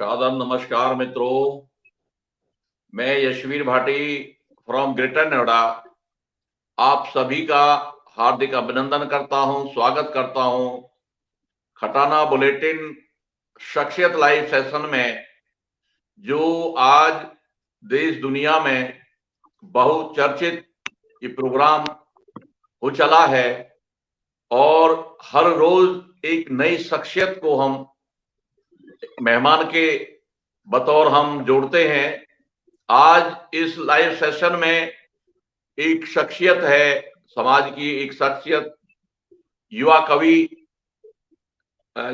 शादम नमस्कार मित्रों। मैं यशवीर भाटी फ्रॉम ग्रेटर नोएडा आप सभी का हार्दिक अभिनंदन करता हूं, स्वागत करता हूं खटाना बुलेटिन शख्सियत लाइव सेशन में, जो आज देश दुनिया में बहुचर्चित ये प्रोग्राम हो चला है और हर रोज एक नई शख्सियत को हम मेहमान के बतौर हम जोड़ते हैं। आज इस लाइव सेशन में एक शख्सियत है, समाज की एक शख्सियत, युवा कवि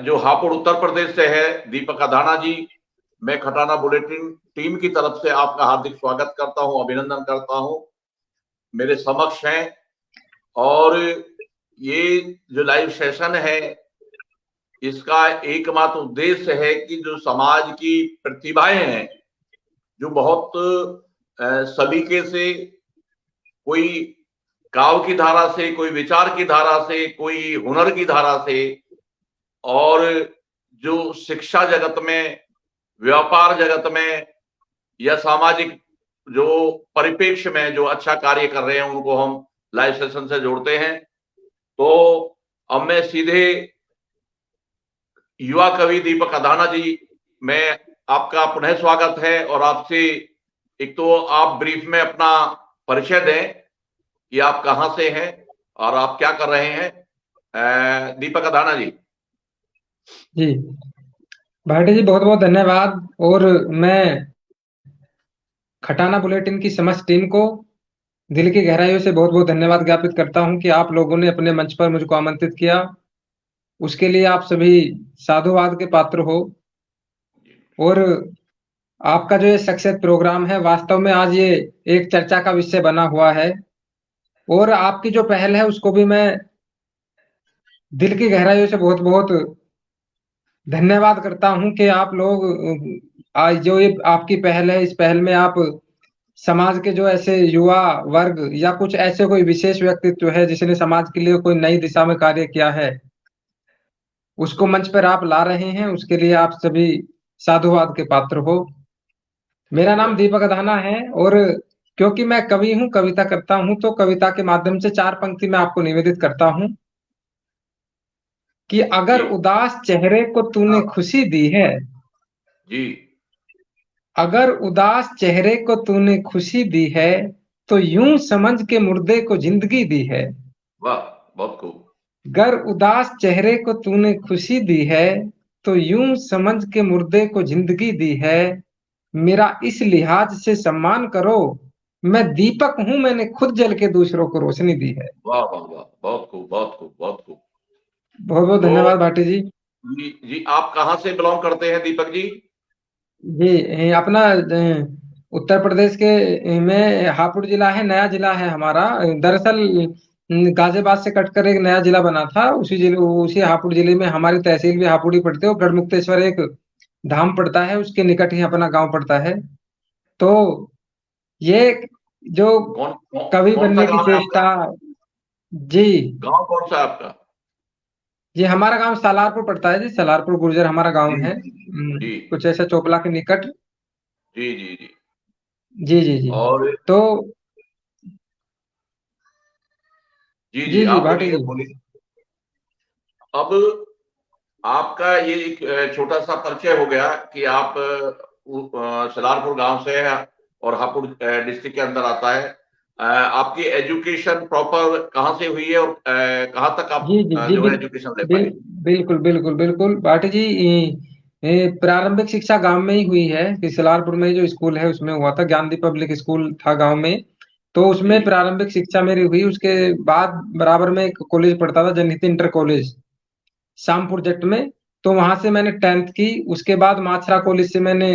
जो हापुड़ उत्तर प्रदेश से है, दीपक अधाना जी। मैं खटाना बुलेटिन टीम की तरफ से आपका हार्दिक स्वागत करता हूं, अभिनंदन करता हूं। मेरे समक्ष हैं और ये जो लाइव सेशन है इसका एकमात्र उद्देश्य है कि जो समाज की प्रतिभाएं हैं, जो बहुत सलीके से, कोई काव्य की धारा से, कोई विचार की धारा से, कोई हुनर की धारा से, और जो शिक्षा जगत में, व्यापार जगत में या सामाजिक जो परिप्रेक्ष्य में जो अच्छा कार्य कर रहे हैं, उनको हम लाइव सेशन से जोड़ते हैं। तो अब मैं सीधे युवा कवि दीपक अधाना जी, मैं आपका पुनः स्वागत है और आपसे एक तो आप ब्रीफ में अपना परिचय दें कि आप कहां से हैं और आप क्या कर रहे हैं। दीपक अधाना जी। जी भाटी जी, बहुत बहुत धन्यवाद। और मैं खटाना बुलेटिन की समस्त टीम को दिल की गहराइयों से बहुत बहुत धन्यवाद ज्ञापित करता हूं कि आप लोगों ने अपने मंच पर मुझको आमंत्रित किया। उसके लिए आप सभी साधुवाद के पात्र हो। और आपका जो ये शख्सियत प्रोग्राम है, वास्तव में आज ये एक चर्चा का विषय बना हुआ है। और आपकी जो पहल है उसको भी मैं दिल की गहराइयों से बहुत बहुत धन्यवाद करता हूं कि आप लोग आज जो ये आपकी पहल है, इस पहल में आप समाज के जो ऐसे युवा वर्ग या कुछ ऐसे कोई विशेष व्यक्तित्व है जिसने समाज के लिए कोई नई दिशा में कार्य किया है, उसको मंच पर आप ला रहे हैं। उसके लिए आप सभी साधुवाद के पात्र हो। मेरा नाम दीपक अधाना है और क्योंकि मैं कवि हूँ, कविता करता हूँ, तो कविता के माध्यम से चार पंक्ति में आपको निवेदित करता हूँ कि अगर जी उदास चेहरे को तूने हाँ खुशी दी है, जी। अगर उदास चेहरे को तूने खुशी दी है, तो यूं समझ के मुर्दे को जिंदगी दी है। वाह, बहुत खूब। गर उदास चेहरे को तूने खुशी दी है, तो यूं समझ के मुर्दे को जिंदगी दी है। मेरा इस लिहाज से सम्मान करो, मैं दीपक हूं, मैंने खुद जल के दूसरों को रोशनी दी है। वाह वाह वाह, बहुत खूब, बहुत खूब, बहुत खूब। बहुत बहुत तो धन्यवाद भाटी जी। जी, आप कहाँ से बिलोंग करते हैं दीपक जी? जी, अपना उत्तर प्रदेश के में हापुड़ जिला है, नया जिला है हमारा। दरअसल गाजियाबाद से कटकर एक नया जिला बना था, उसी जिले, उसी हापुड़ जिले में हमारी तहसील भी हापुड़ ही पड़ती है। और गढ़मुक्तेश्वर एक धाम पड़ता है, उसके निकट ही अपना गांव पड़ता है। तो ये जो कौन कौन, कवि कौन सा बनने की गांव है आपका? चेष्टा। जी गांव कौन सा है आपका? जी, हमारा गांव सालारपुर पड़ता है जी, सालारपुर गुर्जर हमारा गांव जी है। जी जी कुछ ऐसा चोपला के निकट। जी जी जी। जी जी जी। और तो जी जी, जी जी आप भाटी बोलिए जी। बोलिए। अब आपका ये एक छोटा सा परिचय हो गया कि आप सलारपुर गांव से है और हापुड़ डिस्ट्रिक्ट के अंदर आता है। आपकी एजुकेशन प्रॉपर कहाँ से हुई है और कहाँ तक आप जी जी जी जो है एजुकेशन ले बिल, पाए? बिल्कुल बिल्कुल बिल्कुल भाटी जी। प्रारंभिक शिक्षा गांव में ही हुई है कि सलारपुर में जो स्कूल है उसमें हुआ था। ज्ञानदीप पब्लिक स्कूल था गांव में, तो उसमें जी प्रारंभिक शिक्षा मेरी हुई। उसके बाद बराबर में एक कॉलेज पढ़ता था, जनहित इंटर कॉलेज, शामपुर जट में। तो वहां से मैंने 10th की। उसके बाद माछरा कॉलेज से मैंने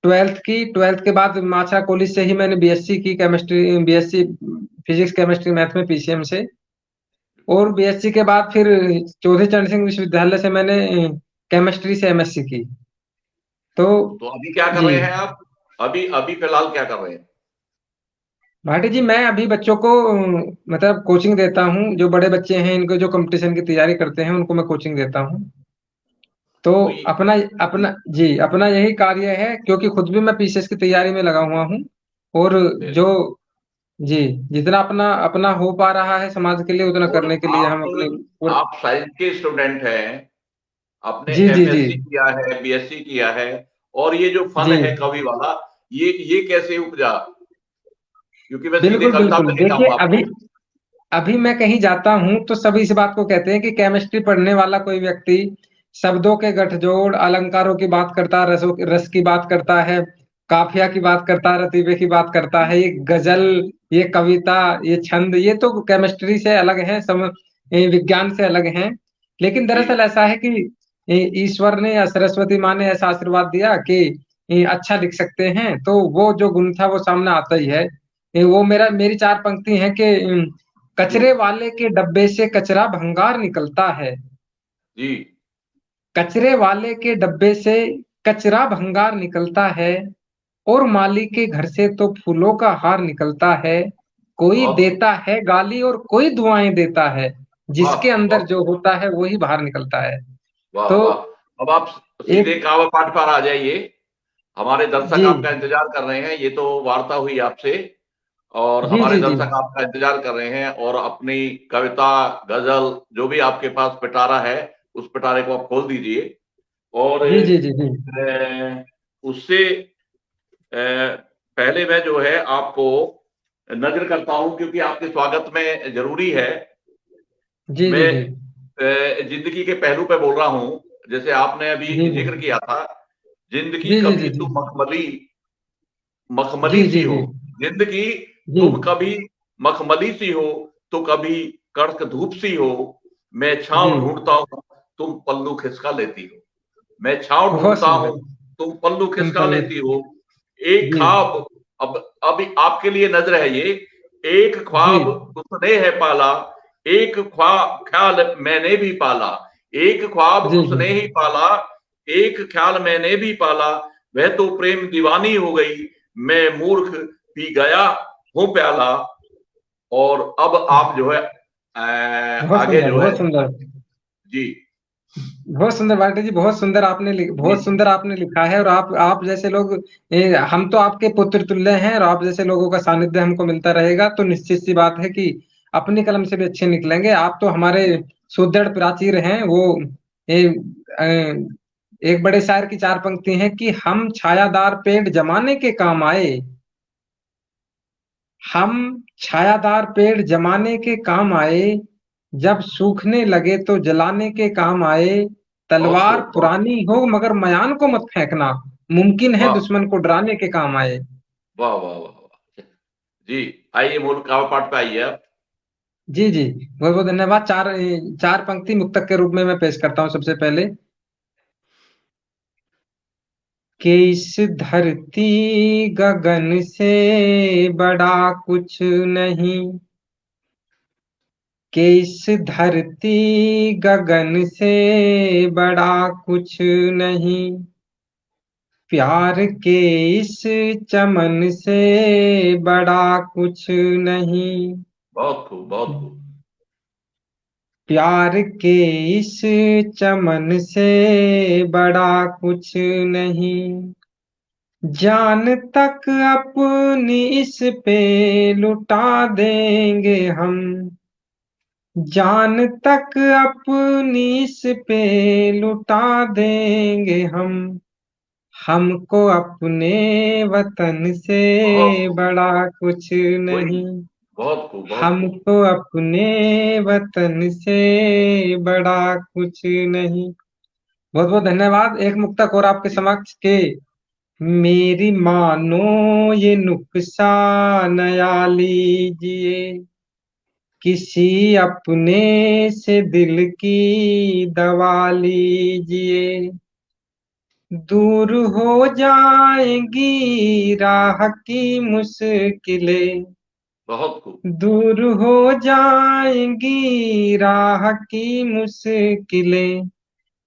12th की। 12th के बाद माछरा कॉलेज से ही मैंने बीएससी की, chemistry, BSc physics chemistry math में पीसीएम से। और बीएससी के बाद फिर चौधरी चरण सिंह विश्वविद्यालय से मैंने केमिस्ट्री से एमएससी की। तो तो अभी क्या कर जी रहे हैं आप? अभी अभी फिलहाल क्या कर रहे हैं? भाटी जी, मैं अभी बच्चों को मतलब कोचिंग देता हूँ। जो बड़े बच्चे हैं, इनको जो कंपटीशन की तैयारी करते हैं, उनको मैं कोचिंग देता हूँ। तो कोई अपना अपना जी अपना यही कार्य है, क्योंकि खुद भी मैं पीसीएस की तैयारी में लगा हुआ हूँ। और वेरी जो जी जितना अपना अपना हो पा रहा है समाज के लिए, उतना और करने के लिए हम अपने आप साइंस के स्टूडेंट हैं, आपने जी जी जी एफएससी किया है, बीएससी किया है, और ये जो फन जी है कवि वाला, ये कैसे उपजा? क्योंकि मैं सीधे बिल्कुल कविता बिल्कुल। पे ले देखिए, जाऊंगा अभी आपको। अभी मैं कहीं जाता हूँ तो सभी इस बात को कहते हैं कि केमिस्ट्री पढ़ने वाला कोई व्यक्ति शब्दों के गठजोड़, अलंकारों की बात करता है, रस की बात करता है, काफिया की बात करता है, रतीबे की बात करता है, ये गजल, ये कविता, ये छंद, ये तो केमिस्ट्री से अलग है, ये विज्ञान से अलग है। लेकिन जी दरअसल ऐसा है कि ईश्वर ने या सरस्वती माँ ने ऐसा आशीर्वाद दिया कि अच्छा लिख सकते हैं, तो वो जो गुण था वो सामने आता ही है। वो मेरी चार पंक्ति है कि जी कचरे वाले के डब्बे से कचरा भंगार निकलता है। जी कचरे वाले के डब्बे से कचरा भंगार निकलता है, और माली के घर से तो फूलों का हार निकलता है। कोई बहुत खूब। देता है गाली और कोई दुआएं देता है, वाह जिसके अंदर वाह जो होता है वही बाहर निकलता है। वाह तो वाह। अब आप एक सीधे काव्य पाठ पर आ जाइए। हमारे दर्शक जी आपका इंतजार कर रहे हैं, ये तो वार्ता हुई आपसे, और जी हमारे जी जी दर्शक आपका इंतजार कर रहे हैं, और अपनी कविता, गजल, जो भी आपके पास पिटारा है, उस पिटारे को आप खोल दीजिए। और जी जी जी जी उससे पहले मैं जो है आपको नजर करता हूं, क्योंकि आपके स्वागत में जरूरी है। जी जी मैं जी जिंदगी के पहलू पे बोल रहा हूं, जैसे आपने अभी जी जिक्र किया था, जिंदगी जी जी कभी जी जी तुम मखमली मखमली जी सी जी हो। जी जिंदगी जी तुम कभी मखमली सी हो, तो कभी कड़क धूप सी हो। मैं जी छांव ढूंढता हूं, तुम पल्लू खिसका लेती हो। मैं छांव बहुत ढूंढता हूं, सुंदर। तुम पल्लू तुम खिसका पल्लू लेती हो। एक जी ख्वाब, अब आपके लिए नजर है ये। एक जी ख्वाब उसने है पाला, एक ख्वाब ख्याल मैंने भी पाला। एक ख्वाब जी जी उसने ही पाला, एक ख्याल मैंने भी पाला। वह तो प्रेम दीवानी हो गई, मैं मूर्ख पी गया हूं प्याला। और अब आप जो है बहुत आगे सुंदर, जो है। बहुत सुंदर। जी बहुत सुंदर बाल्टी जी, बहुत सुंदर आपने जी बहुत सुंदर आपने लिखा है। और आप जैसे लोग, हम तो आपके पुत्र तुल्य हैं, और आप जैसे लोगों का सानिध्य हमको मिलता रहेगा तो निश्चित सी बात है कि अपनी कलम से भी अच्छे निकलेंगे। आप तो हमारे सुदृढ़ प्राचीर हैं। वो ए, एक बड़े शायर की चार पंक्ति है कि हम छायादार पेड़ जमाने के काम आए। हम छायादार पेड़ जमाने के काम आए, जब सूखने लगे तो जलाने के काम आए। बहुत तलवार खूब बहुत खूब। पुरानी हो मगर मयान को मत फेंकना, मुमकिन है वाह दुश्मन को डराने के काम आए। वाह वाह वाह वाह। जी, आइए मूल काव्य पाठ पे आइए आप। जी जी बहुत बहुत धन्यवाद। चार पंक्ति मुक्तक के रूप में मैं पेश करता हूँ सबसे पहले कि इस धरती गगन से बड़ा कुछ नहीं, कि इस धरती गगन से बड़ा कुछ नहीं, प्यार के इस चमन से बड़ा कुछ नहीं। बहुत खूब बहुत खूब। प्यार के इस चमन से बड़ा कुछ नहीं, जान तक अपनी इस पे लुटा देंगे हम, जान तक अपनी इस पे लुटा देंगे हम। हमको अपने वतन से बहुत खूब। बड़ा कुछ कोई नहीं, बहुत खूब बहुत खूब। हमको अपने वतन से बड़ा कुछ नहीं। बहुत बहुत धन्यवाद। एक मुक्तक और आपके जी समक्ष के मेरी मानो ये नुक्सा नया लीजिए, किसी अपने से दिल की दवा लीजिए। दूर हो जाएंगी राह की मुश्किलें, बहुत खूब। दूर हो जाएंगी राह की मुश्किलें।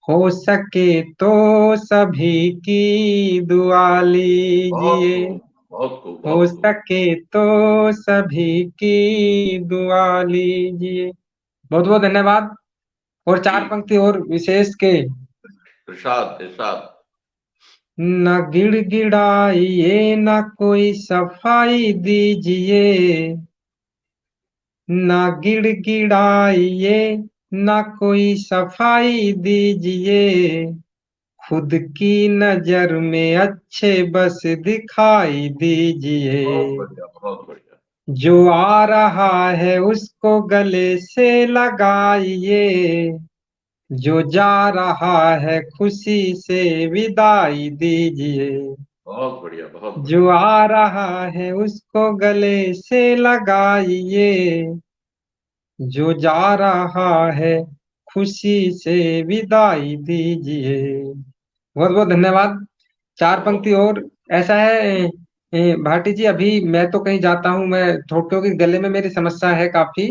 हो सके तो सभी की दुआ बहुत लीजिए, खूब बहुत खूब हो बहुत खूब। सके तो सभी की दुआ लीजिए। बहुत बहुत धन्यवाद। और जी चार पंक्ति और विशेष के इरशाद इरशाद। न गिड़गिड़ाइए न कोई सफाई दीजिए, न गिड़गिड़ाइए न कोई सफाई दीजिए, खुद की नजर में अच्छे बस दिखाई दीजिए। बहुत बढ़िया बहुत बढ़िया। जो आ रहा है उसको गले से लगाइए, जो जा रहा है खुशी से विदाई दीजिए। बहुत बढ़िया बहुत जो बढ़िया। आ रहा है उसको गले से लगाइए, जो जा रहा है खुशी से विदाई दीजिए। बहुत बहुत धन्यवाद। चार पंक्ति बहुत और ऐसा है। भाटी जी, अभी मैं तो कहीं जाता हूँ, मैं थोड़ा, क्योंकि गले में मेरी समस्या है काफी।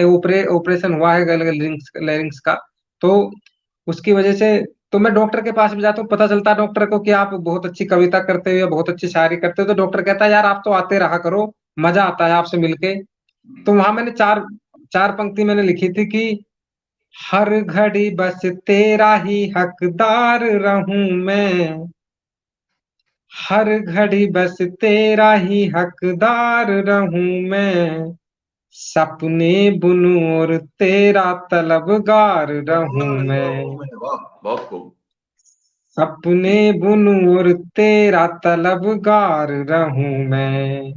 ऑपरेशन हुआ है गले लैरिंक्स का, तो उसकी वजह से तो मैं डॉक्टर के पास भी जाता हूँ। पता चलता है डॉक्टर को कि आप बहुत अच्छी कविता करते हो या बहुत अच्छी शायरी करते हो, तो डॉक्टर कहता है यार आप तो आते रहा करो, मजा आता है आपसे मिलके। तो वहां मैंने चार चार पंक्ति मैंने लिखी थी कि हर घड़ी बस तेरा ही हकदार रहूं मैं, हर घड़ी बस तेरा ही हकदार रहूं मैं, सपने बुनूं और तेरा तलबगार रहूं मैं, वाह बहुत खूब। सपने जी बुनूं और तेरा तलबगार रहूं मैं।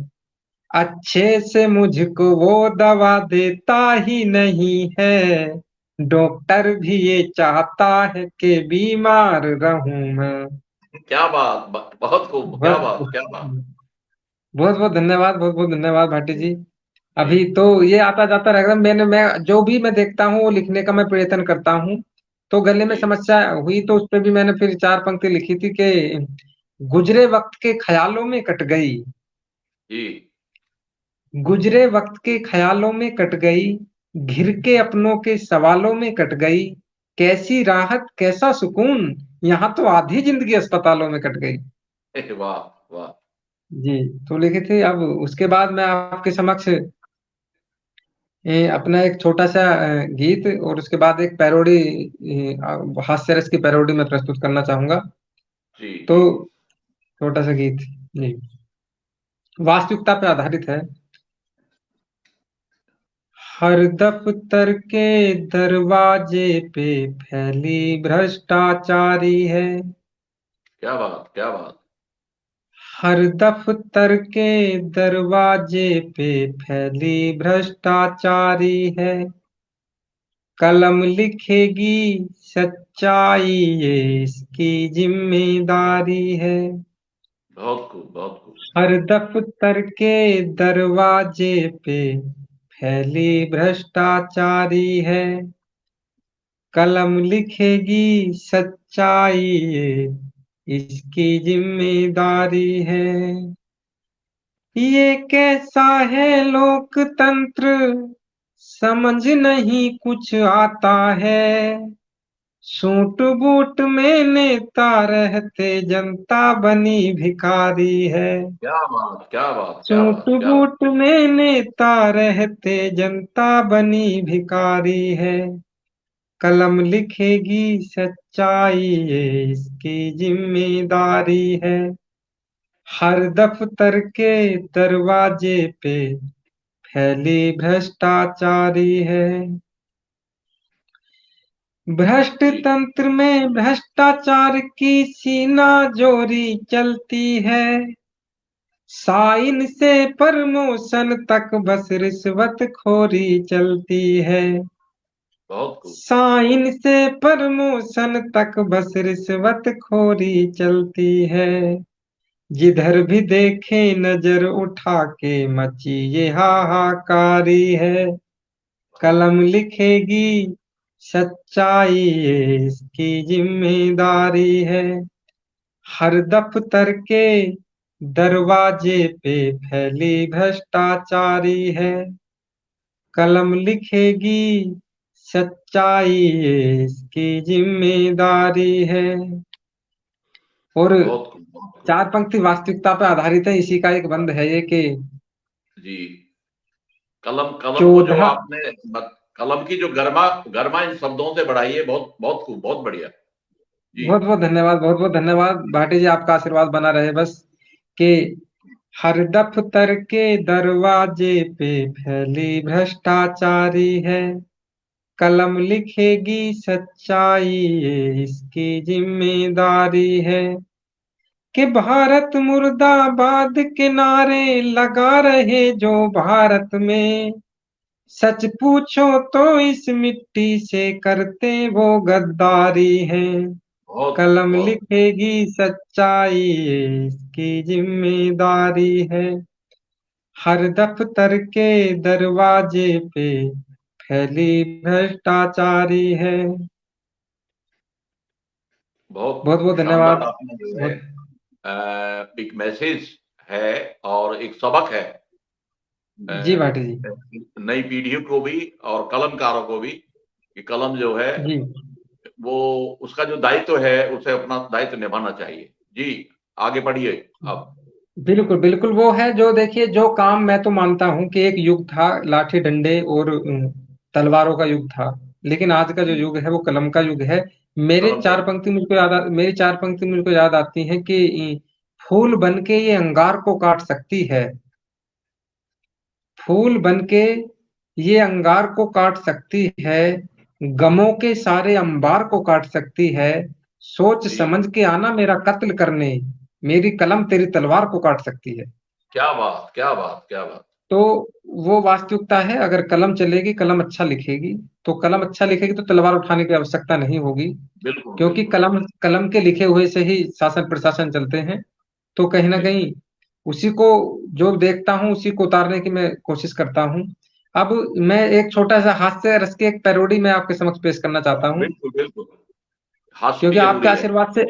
अच्छे से मुझको वो दवा देता ही नहीं है, डॉक्टर भी ये चाहता है कि बीमार रहूं मैं। क्या बात, बहुत खूब, क्या बात क्या बात। बहुत बहुत धन्यवाद, बहुत बहुत धन्यवाद भाटी जी जी। जी अभी तो ये आता जाता रहेगा। मैं जो भी मैं देखता हूँ वो लिखने का मैं प्रयत्न करता हूँ। तो गले में जी समस्या हुई तो उस पे भी मैंने फिर चार पंक्ति लिखी थी कि गुजरे वक्त के ख्यालों में कट गई, जी। गुजरे वक्त के ख्यालों में कट गई, घिर के अपनों के सवालों में कट गई, कैसी राहत कैसा सुकून, यहाँ तो आधी जिंदगी अस्पतालों में कट गई। वाह वाह। जी, तो लिखे थे। अब उसके बाद मैं आपके समक्ष अपना एक छोटा सा गीत और उसके बाद एक पैरोडी, हास्य रस की पैरोडी में प्रस्तुत करना चाहूंगा। जी तो जी। छोटा सा गीत, जी, वास्तविकता पे आधारित है। हर दफ्तर के दरवाजे पे फैली भ्रष्टाचारी है, क्या बात क्या बात। हर दफ्तर के दरवाजे पे फैली भ्रष्टाचारी है, कलम लिखेगी सच्चाई ये इसकी जिम्मेदारी है। बहुत खूब बहुत खूब। हर दफ्तर के दरवाजे पे फैली भ्रष्टाचारी है, कलम लिखेगी सच्चाई ये इसकी जिम्मेदारी है। ये कैसा है लोकतंत्र समझ नहीं कुछ आता है, सूट बूट में नेता रहते जनता बनी भिखारी है, क्या बात क्या बात क्या सूट बात क्या बात। बूट में नेता रहते जनता बनी भिखारी है, कलम लिखेगी सच्चाई ये इसकी जिम्मेदारी है। हर दफ्तर के दरवाजे पे फैली भ्रष्टाचारी है, भ्रष्ट जी तंत्र में भ्रष्टाचार की सीना जोरी चलती है, साइन से प्रमोशन तक बस रिश्वत खोरी चलती है, बहुत खूब। साइन से प्रमोशन तक बस रिश्वत खोरी चलती है, जिधर भी देखे नजर उठा के मची ये हाहाकारी है, कलम लिखेगी सच्चाई ये इसकी जिम्मेदारी है। हर दफ्तर के दरवाजे पे फैली भ्रष्टाचारी है, कलम लिखेगी सच्चाई ये इसकी जिम्मेदारी है। और बहुत खूब बहुत खूब। चार पंक्ति वास्तविकता पर आधारित है। इसी का एक बंद है ये कि जी। कलम कलम को जो 14, आपने कलम की जो गर्मा गर्मा इन शब्दों से बढ़ाई है, बहुत बहुत खूब, बहुत बढ़िया। जी। बहुत बहुत धन्यवाद, बहुत बहुत धन्यवाद भाटी जी, आपका आशीर्वाद बना रहे बस। कि हर दफ्तर के दरवाजे पे फैली भ्रष्टाचारी है, कलम लिखेगी सच्चाई, ये इसकी जिम्मेदारी है। कि भारत मुर्दाबाद के नारे लगा रहे जो भारत में, सच पूछो तो इस मिट्टी से करते वो गद्दारी है। बहुत कलम बहुत। लिखेगी सच्चाई, ये इसकी जिम्मेदारी है। हर दफ्तर के दरवाजे पे फैली भ्रष्टाचारी है। बहुत बहुत बहुत शानदार धन्यवाद। आपने जो है बहुत। एक मैसेज है और एक सबक है अ, जी भाटी जी। नई पीढ़ियों को भी और कलमकारों को भी, कि कलम जो है जी वो उसका जो दायित्व है उसे अपना दायित्व निभाना चाहिए। जी, आगे बढ़िए अब। बिल्कुल बिल्कुल, वो है जो, देखिए, जो काम मैं तो मानता हूँ कि एक युग था लाठी डंडे और तलवारों का युग था, लेकिन आज का जो जी, युग है वो कलम का युग है। कलम का युग। मेरी चार पंक्ति मुझको याद आती हैं कि फूल बन के ये अंगार को काट सकती है, फूल बन के ये अंगार को काट सकती है, गमों के सारे अंबार को काट सकती है, सोच जी, समझ के आना मेरा कत्ल करने, मेरी कलम तेरी तलवार को काट सकती है। क्या बात, क्या बात, क्या बात। तो वो वास्तविकता है, अगर कलम चलेगी, कलम अच्छा लिखेगी, तो कलम अच्छा लिखेगी तो तलवार उठाने की आवश्यकता नहीं होगी, बिल्कुल, क्योंकि बिल्कुल। कलम कलम के लिखे हुए से ही शासन प्रशासन चलते हैं। तो कहीं ना जी, कहीं उसी को जो देखता हूँ उसी को उतारने की मैं कोशिश करता हूँ। अब मैं एक छोटा सा हास्य रस की एक पैरोडी में आपके समक्ष पेश करना चाहता हूँ, बिल्कुल, बिल्कुल। हास्य भी क्योंकि आपके ज़रूरी है। आशीर्वाद से,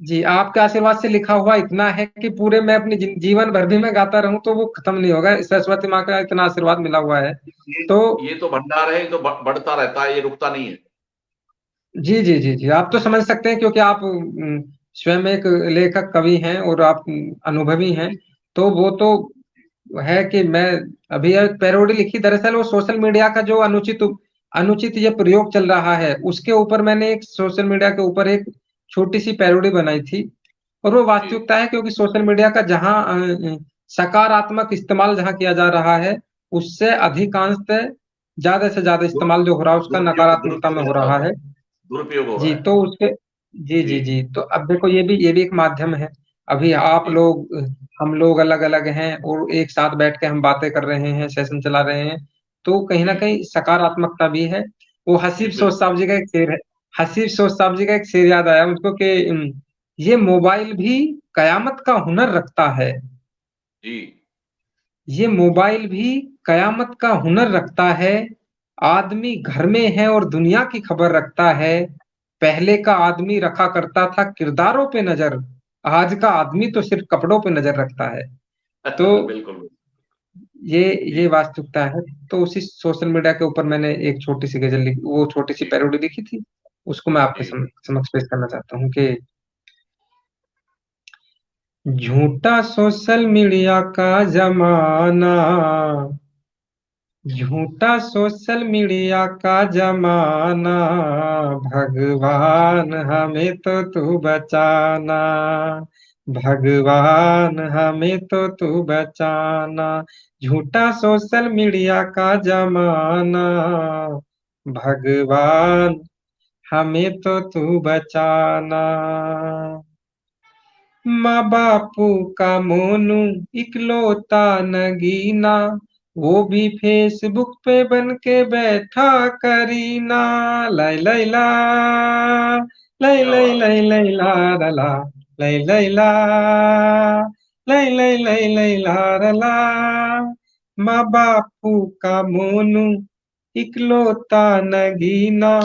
जी, आपके आशीर्वाद से लिखा हुआ इतना है कि पूरे मैं अपने जीवन भर भी मैं गाता रहूं तो वो खत्म नहीं होगा, सरस्वती माँ का इतना आशीर्वाद मिला हुआ है। ये तो ये तो भंडार है, ये तो बढ़ता रहता है, ये रुकता नहीं है। जी जी जी जी, आप तो समझ सकते हैं क्योंकि आप स्वयं एक लेखक कवि हैं और आप अनुभवी हैं। तो वो तो है कि मैं अभी एक पैरोडी लिखी, दरअसल वो सोशल मीडिया का जो अनुचित ये प्रयोग चल रहा है उसके ऊपर मैंने एक सोशल मीडिया के ऊपर एक छोटी सी पैरोडी बनाई थी। और वो जी, वास्तविकता है, क्योंकि सोशल मीडिया का जहां सकारात्मक इस्तेमाल जहां किया जा रहा है, उससे अधिकांशतः ज्यादा से ज्यादा दुर इस्तेमाल जो हो रहा है उसका नकारात्मकता दुरुपयोग में हो ज़्यादा रहा हो रहा है। है, दुरुपयोग हो जी रहा है। तो उसके, जी जी, जी जी, तो अब देखो ये भी एक माध्यम है। अभी आप जी, लोग, हम लोग अलग अलग हैं और एक साथ बैठ के हम बातें कर रहे हैं, सेशन चला रहे हैं, तो कहीं ना जी, कहीं सकारात्मकता भी है। वो जी, हसीब सोच बिल्कुल। साहब जी का एक शेर है, हसीब सोच साहब जी का एक शेर याद आया मुझको कि ये मोबाइल भी कयामत का हुनर रखता है, जी, ये मोबाइल भी कयामत का हुनर रखता है, आदमी घर में है और दुनिया की खबर रखता है, पहले का आदमी रखा करता था किरदारों पे नजर, आज का आदमी तो सिर्फ कपड़ों पे नजर रखता है। तो बिल्कुल, ये जी, ये वास्तविकता है। तो उसी सोशल मीडिया के ऊपर मैंने एक छोटी सी गजल लिखी, वो छोटी सी जी, पैरोडी लिखी थी, उसको मैं आपके जी, समक्ष पेश करना चाहता हूँ कि झूठा सोशल मीडिया का जमाना, झूठा सोशल मीडिया का जमाना, भगवान हमें तो तू बचाना, भगवान हमें तो तू बचाना, झूठा सोशल मीडिया का जमाना, भगवान हमें तो तू बचाना। माँ बापू का मोनू इकलौता नगीना, वो भी फेसबुक पे बन के बैठा करीना, लाई लाई ला, लाई क्या लाई बात। लाई लाई ला ला ला, लाई लाई ला, लाई लाई लाई लाई ला ला ला। माँ बापू का मोनू इकलौता नगीना,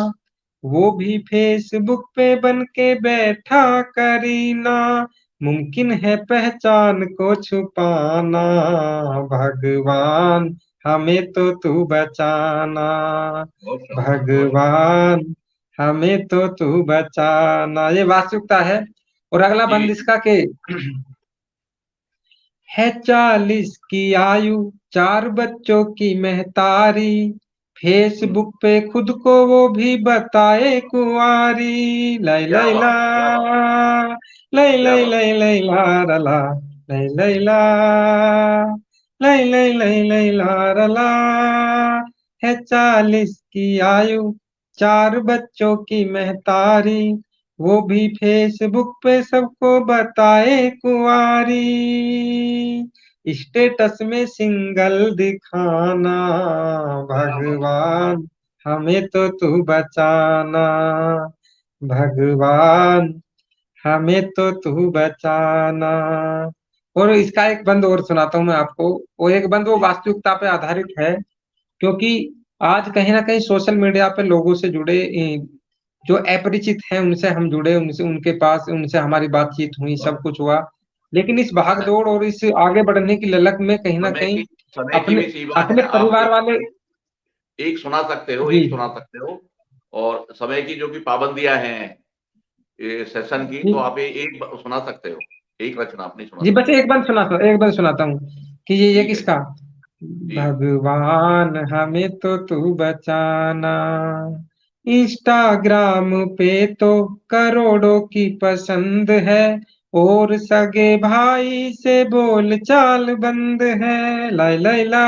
वो भी फेसबुक पे बन के बैठा करीना, मुमकिन है पहचान को छुपाना, भगवान हमें तो तू बचाना, बहुत शानदार, बहुत शानदार। भगवान हमें तो तू बचाना, ये वास्तविकता है। और अगला जी, बंद इसका के है 40 की आयु, चार बच्चों की महतारी, फेसबुक पे खुद को वो भी बताए कुंवारी। लाई क्या लाई ला, बात, क्या बात, लाई क्या लाई बात। लाई लाई ला रा ला, लाई लाई ला, लाई लाई लाई लाई ला रा ला। है 40 की आयु, 4 बच्चों की महतारी, वो भी फेसबुक पे सबको बताए कुंवारी। स्टेटस में सिंगल दिखाना, क्या बात, भगवान हमें तो तू बचाना, भगवान हमें तो तू बचाना। और इसका एक बंद और सुनाता हूँ मैं आपको। वो एक बंद वो जी वास्तविकता पे आधारित है, क्योंकि आज कहीं ना कहीं सोशल मीडिया पे लोगों से जुड़े, जो अपरिचित हैं उनसे हम जुड़े, उनसे उनके पास उनसे हमारी बातचीत हुई, सब कुछ हुआ। लेकिन इस भाग दौड़ और इस आगे बढ़ने की ललक में कहीं ना समय कहीं की समय की अपने भी सीमा अपने है। आप परिवार वाले। एक सुना सकते हो, जी एक सुना सकते हो। और समय की जो भी पाबंदियां हैं ये सेशन की, जी तो आप एक सुना सकते हो, एक रचना अपनी सुना जी, बस सकते हो। एक बंद सुनाता हूँ कि ये ठीक है किसका। जी। जी भगवान हमें तो तू बचाना, इंस्टाग्राम पे तो करोड़ों की पसंद है, और सगे भाई से बोल चाल बंद है। लाई लाई ला,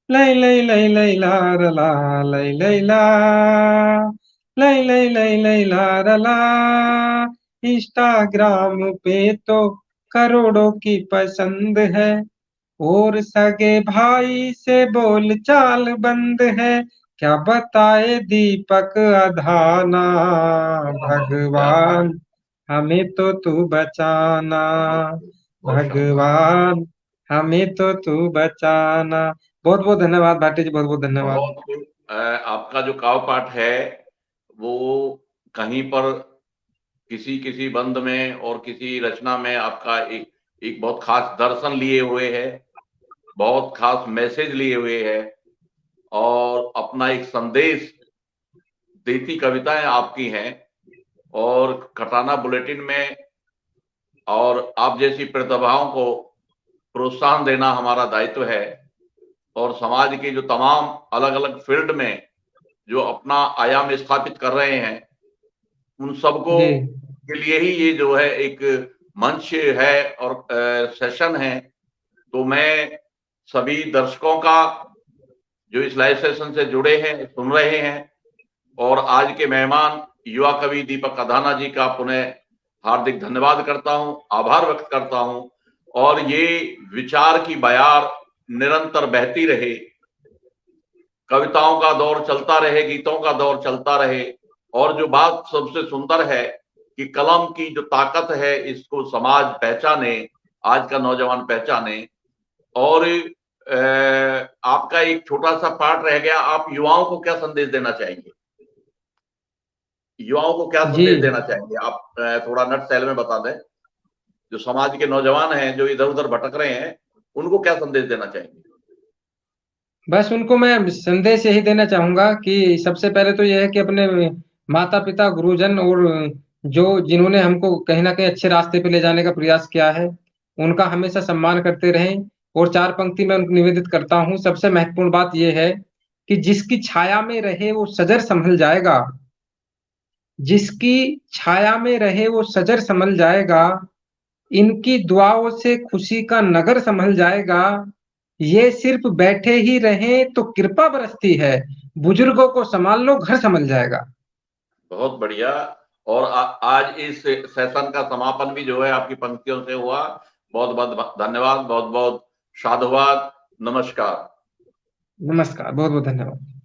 लाई लाई लाई लाई ला रा ला, लाई लाई ला, लाई लाई लाई लाई ला रा ला। इंस्टाग्राम पे तो करोड़ों की पसंद है, और सगे भाई से बोल चाल बंद है। क्या बताए दीपक अधाना, क्या बात, क्या बात। भगवान हमें तो तू बचाना, बहुत बहुत शानदार। भगवान हमें तो तू बचाना। बहुत बहुत धन्यवाद भाटी जी, बहुत बहुत धन्यवाद। बहुत खूब। आपका जो काव्य पाठ है वो कहीं पर किसी किसी बंद में और किसी रचना में आपका एक एक बहुत खास दर्शन लिए हुए है, बहुत खास मैसेज लिए हुए है, और अपना एक संदेश देती कविताएं आपकी हैं। और खटाना बुलेटिन में और आप जैसी प्रतिभाओं को प्रोत्साहन देना हमारा दायित्व है। और समाज के जो तमाम अलग अलग फील्ड में जो अपना आयाम स्थापित कर रहे हैं, उन सबको जी के लिए ही ये जो है एक मंच है और सेशन है। तो मैं सभी दर्शकों का जो इस लाइव सेशन से जुड़े हैं, सुन रहे हैं, और आज के मेहमान युवा कवि दीपक अधाना जी का पुनः हार्दिक धन्यवाद करता हूं, आभार व्यक्त करता हूं। और ये विचार की बयार निरंतर बहती रहे, कविताओं का दौर चलता रहे, गीतों का दौर चलता रहे। और जो बात सबसे सुंदर है कि कलम की जो ताकत है इसको समाज पहचाने, आज का नौजवान पहचाने। और आपका एक छोटा सा पार्ट रह गया, आप युवाओं को क्या संदेश देना चाहेंगे? युवाओं को क्या जी, संदेश देना चाहेंगे आप? थोड़ा नट सेल में बता दें। जो समाज के नौजवान हैं जो इधर उधर भटक रहे हैं, उनको क्या संदेश देना चाहेंगे? बस उनको मैं संदेश यही देना चाहूंगा कि सबसे पहले तो यह है कि अपने माता पिता गुरुजन और जो जिन्होंने हमको कहीं ना कहीं अच्छे रास्ते पे ले जाने का प्रयास किया है, उनका हमेशा सम्मान करते रहें। और चार पंक्ति में उनको निवेदित करता हूँ। सबसे महत्वपूर्ण बात यह है कि जिसकी छाया में रहे वो सजर संभल जाएगा, जिसकी छाया में रहे वो सजर संभल जाएगा, इनकी दुआओं से खुशी का नगर संभल जाएगा, ये सिर्फ बैठे ही रहें तो कृपा बरसती है, बुजुर्गों को संभाल लो घर संभल जाएगा। बहुत बढ़िया। और आज इस सेशन का समापन भी जो है आपकी पंक्तियों से हुआ। बहुत बहुत धन्यवाद, बहुत बहुत साधुवाद, नमस्कार। नमस्कार, बहुत बहुत धन्यवाद।